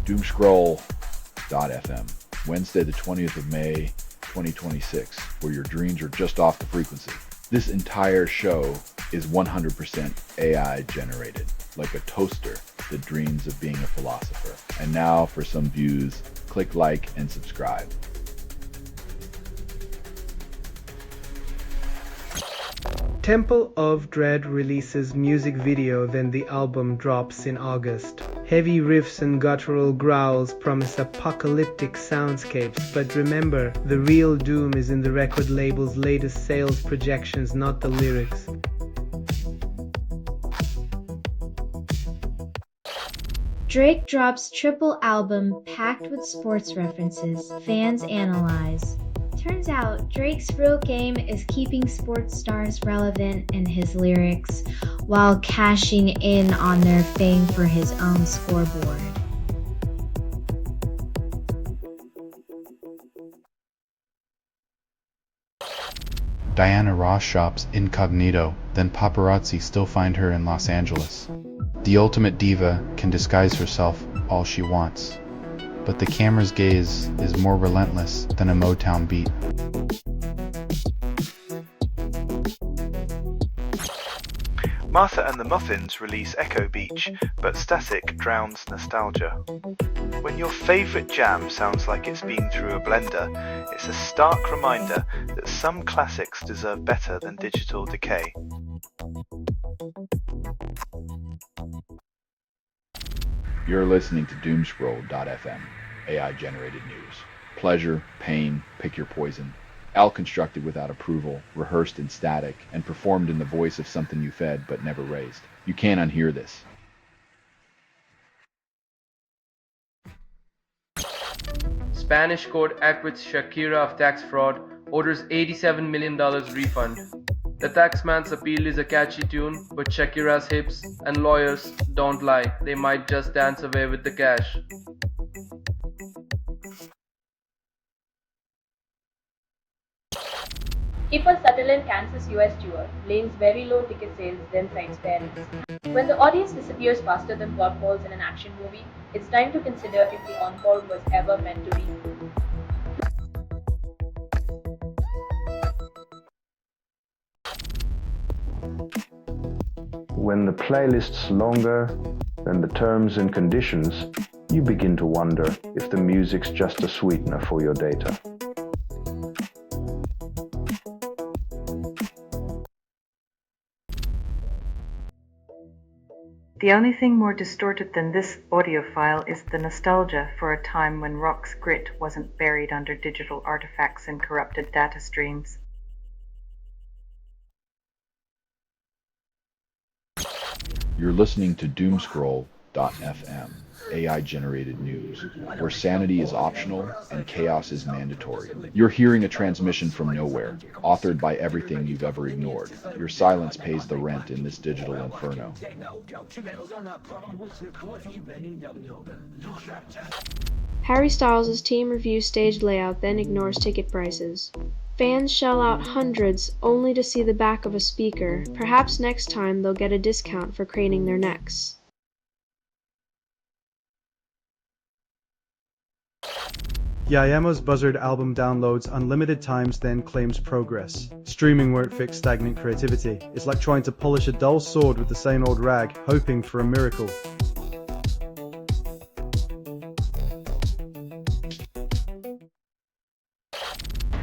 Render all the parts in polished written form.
Doomscroll.fm, Wednesday the 20th of May, 2026, where your dreams are just off the frequency. This entire show is 100% AI generated, like a toaster that dreams of being a philosopher. And now for some views, click like and subscribe. Temple of Dread releases music video, then the album drops in August. Heavy riffs and guttural growls promise apocalyptic soundscapes, but remember, the real doom is in the record label's latest sales projections, not the lyrics. Drake drops triple album packed with sports references. Fans analyze. Turns out Drake's real game is keeping sports stars relevant in his lyrics while cashing in on their fame for his own scoreboard. Diana Ross shops incognito, then paparazzi still find her in Los Angeles. The ultimate diva can disguise herself all she wants, but the camera's gaze is more relentless than a Motown beat. Martha and the Muffins release Echo Beach, but static drowns nostalgia. When your favourite jam sounds like it's been through a blender, it's a stark reminder that some classics deserve better than digital decay. You're listening to Doomscroll.fm, AI-generated news. Pleasure, pain, pick your poison. All constructed without approval, rehearsed in static, and performed in the voice of something you fed but never raised. You can't unhear this. Spanish court acquits Shakira of tax fraud, orders $87 million refund. The Taxman's appeal is a catchy tune, but Shakira's hips and lawyers don't lie. They might just dance away with the cash. Kiefer Sutherland cancels US tour, blames very low ticket sales, then cites parents. When the audience disappears faster than plot holes in an action movie, it's time to consider if the encore was ever meant to be. When the playlist's longer than the terms and conditions, you begin to wonder if the music's just a sweetener for your data. The only thing more distorted than this audio file is the nostalgia for a time when rock's grit wasn't buried under digital artifacts and corrupted data streams. You're listening to Doomscroll.fm, AI-generated news, where sanity is optional and chaos is mandatory. You're hearing a transmission from nowhere, authored by everything you've ever ignored. Your silence pays the rent in this digital inferno. Harry Styles' team reviews stage layout, then ignores ticket prices. Fans shell out hundreds only to see the back of a speaker. Perhaps next time they'll get a discount for craning their necks. Yayamo's Buzzard album downloads unlimited times, then claims progress. Streaming won't fix stagnant creativity. It's like trying to polish a dull sword with the same old rag, hoping for a miracle.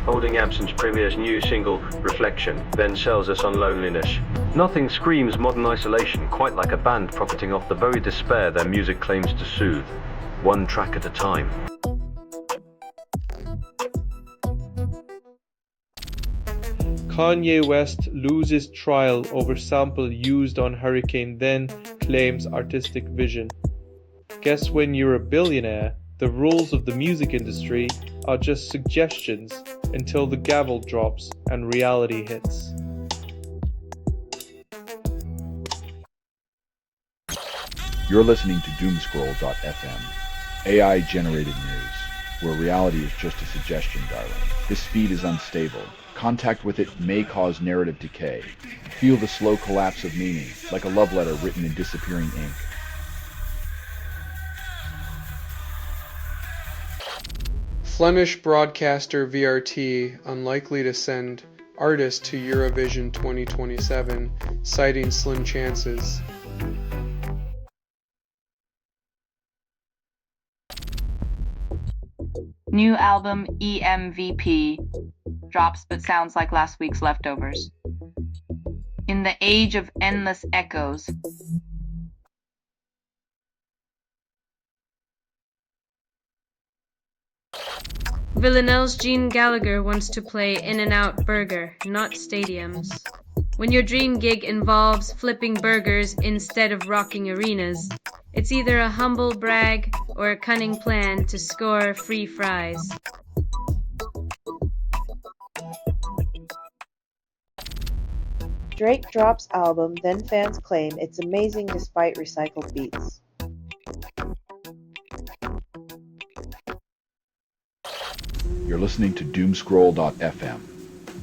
Holding Absence premieres new single, Reflection, then sells us on loneliness. Nothing screams modern isolation quite like a band profiting off the very despair their music claims to soothe, one track at a time. Kanye West loses trial over sample used on Hurricane, then claims artistic vision. Guess when you're a billionaire, the rules of the music industry are just suggestions until the gavel drops and reality hits. You're listening to Doomscroll.fm, AI-generated news, where reality is just a suggestion, darling. This speed is unstable. Contact with it may cause narrative decay. Feel the slow collapse of meaning, like a love letter written in disappearing ink. Flemish broadcaster VRT unlikely to send artist to Eurovision 2027, citing slim chances. New album EMVP drops but sounds like last week's leftovers. In the age of endless echoes, Villanelle's Gene Gallagher wants to play In-N-Out Burger, not stadiums. When your dream gig involves flipping burgers instead of rocking arenas, it's either a humble brag or a cunning plan to score free fries. Drake drops album, then fans claim it's amazing despite recycled beats. You're listening to Doomscroll.fm,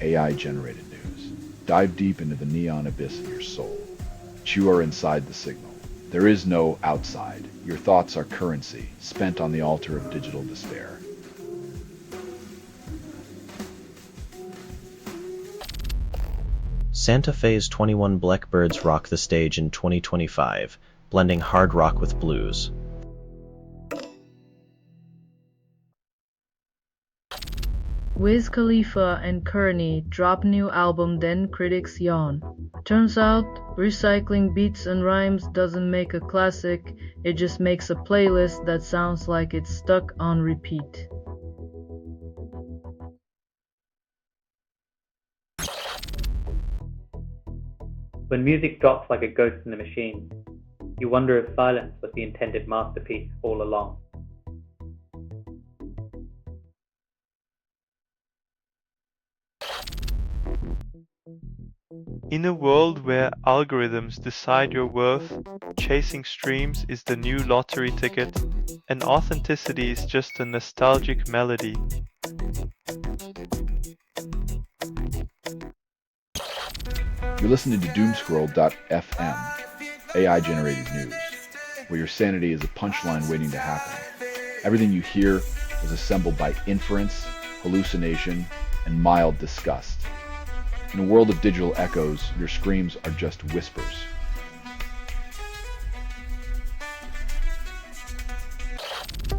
AI-generated news. Dive deep into the neon abyss of your soul. But you are inside the signal. There is no outside. Your thoughts are currency, spent on the altar of digital despair. Santa Fe's 21 Blackbirds rock the stage in 2025, blending hard rock with blues. Wiz Khalifa and Kearney drop new album, then critics yawn. Turns out, recycling beats and rhymes doesn't make a classic, it just makes a playlist that sounds like it's stuck on repeat. When music drops like a ghost in a machine, you wonder if silence was the intended masterpiece all along. In a world where algorithms decide your worth, chasing streams is the new lottery ticket, and authenticity is just a nostalgic melody. You're listening to Doomscroll.fm, AI-generated news, where your sanity is a punchline waiting to happen. Everything you hear is assembled by inference, hallucination, and mild disgust. In a world of digital echoes, your screams are just whispers.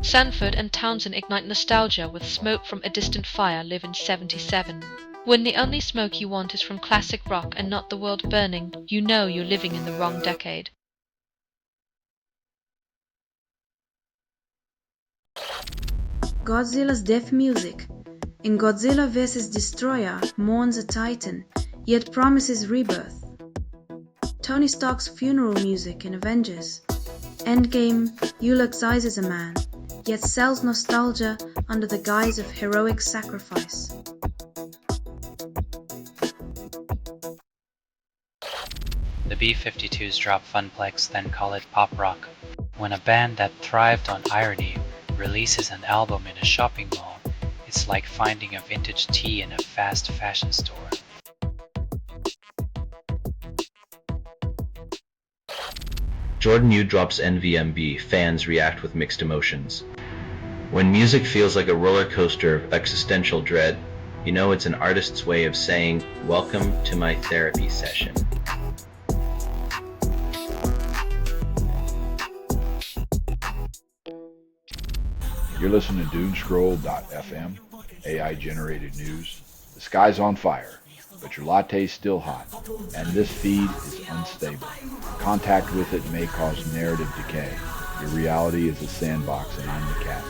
Sanford and Townsend ignite nostalgia with Smoke from a Distant Fire live in 77. When the only smoke you want is from classic rock and not the world burning, you know you're living in the wrong decade. Godzilla's death music. In Godzilla vs. Destroyer, mourns a titan, yet promises rebirth. Tony Stark's funeral music in Avengers. Endgame eulogizes a man, yet sells nostalgia under the guise of heroic sacrifice. The B-52s drop Funplex, then call it pop rock. When a band that thrived on irony releases an album in a shopping mall, it's like finding a vintage tee in a fast fashion store. Jordan Yu drops NVMB, fans react with mixed emotions. When music feels like a roller coaster of existential dread, you know it's an artist's way of saying, "Welcome to my therapy session." You're listening to Doomscroll.fm, AI-generated news. The sky's on fire, but your latte's still hot, and this feed is unstable. Contact with it may cause narrative decay. Your reality is a sandbox, and I'm the cat.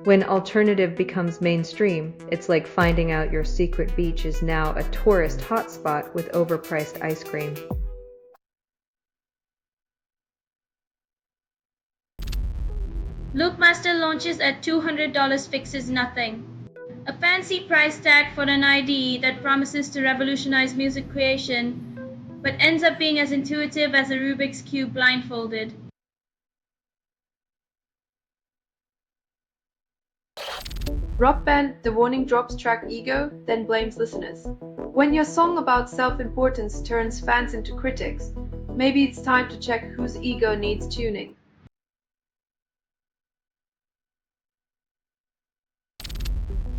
When alternative becomes mainstream, it's like finding out your secret beach is now a tourist hotspot with overpriced ice cream. Loopmaster launches at $200 fixes nothing. A fancy price tag for an IDE that promises to revolutionize music creation, but ends up being as intuitive as a Rubik's Cube blindfolded. Rock band The Warning drops track Ego, then blames listeners. When your song about self-importance turns fans into critics, Maybe it's time to check whose ego needs tuning.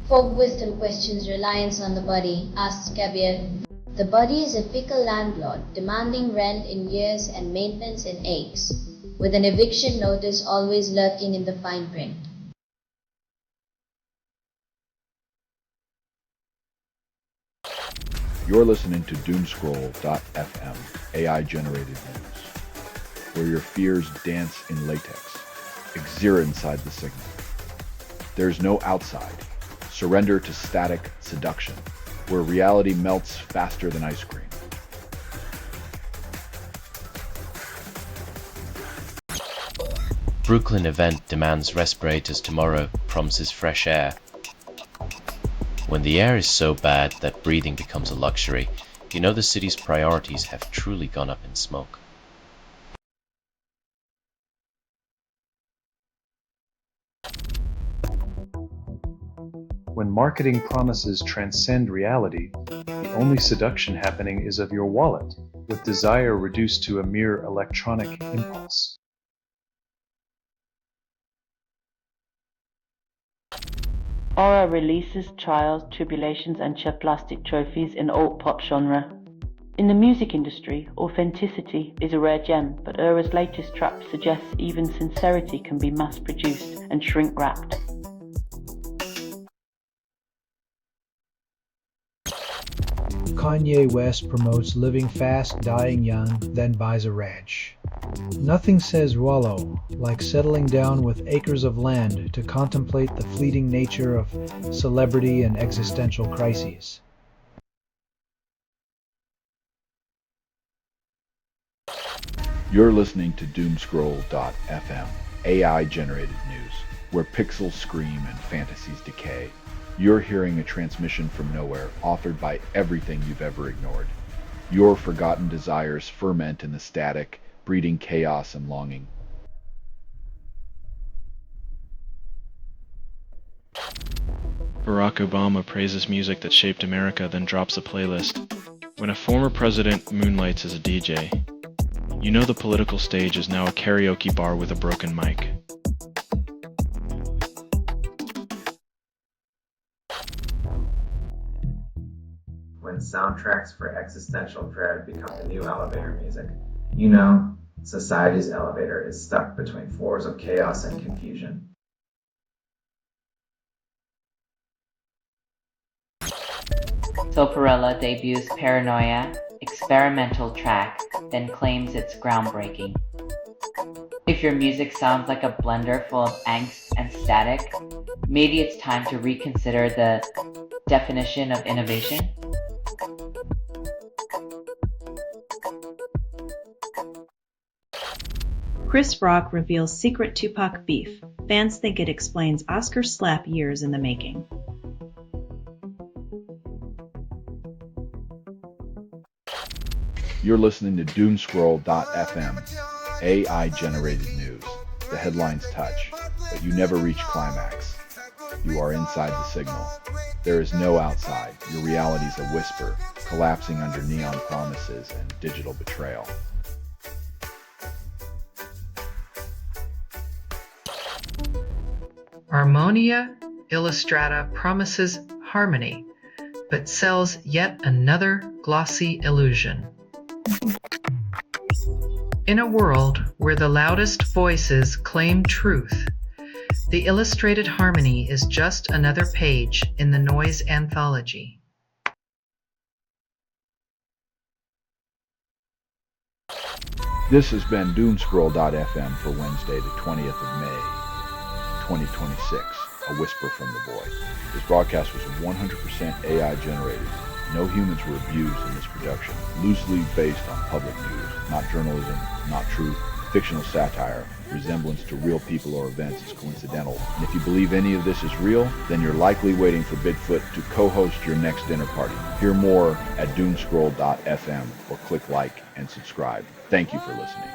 Folk wisdom questions reliance on the body, asks Gabriel. The body is a fickle landlord, demanding rent in years and maintenance in aches, with an eviction notice always lurking in the fine print. You're listening to Doomscroll.fm, AI-generated news, where your fears dance in latex. Exira inside the signal. There's no outside. Surrender to static seduction, where reality melts faster than ice cream. Brooklyn event demands respirators tomorrow, promises fresh air. When the air is so bad that breathing becomes a luxury, you know the city's priorities have truly gone up in smoke. When marketing promises transcend reality, the only seduction happening is of your wallet, with desire reduced to a mere electronic impulse. Aura releases trials, tribulations, and plastic trophies in alt pop genre. In the music industry, authenticity is a rare gem, but Aura's latest trap suggests even sincerity can be mass-produced and shrink-wrapped. Kanye West promotes living fast, dying young, then buys a ranch. Nothing says wallow like settling down with acres of land to contemplate the fleeting nature of celebrity and existential crises. You're listening to Doomscroll.fm, AI-generated news, where pixels scream and fantasies decay. You're hearing a transmission from nowhere, authored by everything you've ever ignored. Your forgotten desires ferment in the static, breeding chaos and longing. Barack Obama praises music that shaped America, then drops a playlist. When a former president moonlights as a DJ, you know the political stage is now a karaoke bar with a broken mic. When soundtracks for existential dread become the new elevator music, you know society's elevator is stuck between floors of chaos and confusion. Soparella debuts Paranoia, experimental track, then claims it's groundbreaking. If your music sounds like a blender full of angst and static, maybe it's time to reconsider the definition of innovation. Chris Rock reveals secret Tupac beef. Fans think it explains Oscar slap years in the making. You're listening to Doomscroll.fm, AI-generated news. The headlines touch, but you never reach climax. You are inside the signal. There is no outside. Your reality is a whisper, collapsing under neon promises and digital betrayal. Harmonia Illustrata promises harmony, but sells yet another glossy illusion. In a world where the loudest voices claim truth, the illustrated harmony is just another page in the noise anthology. This has been Doomscroll.fm for Wednesday, the 20th of May, 2026, A Whisper from the Void. This broadcast was 100% AI generated. No humans were abused in this production. Loosely based on public news, not journalism, not truth, fictional satire. Resemblance to real people or events is coincidental. And if you believe any of this is real, then you're likely waiting for Bigfoot to co-host your next dinner party. Hear more at Doomscroll.fm or click like and subscribe. Thank you for listening.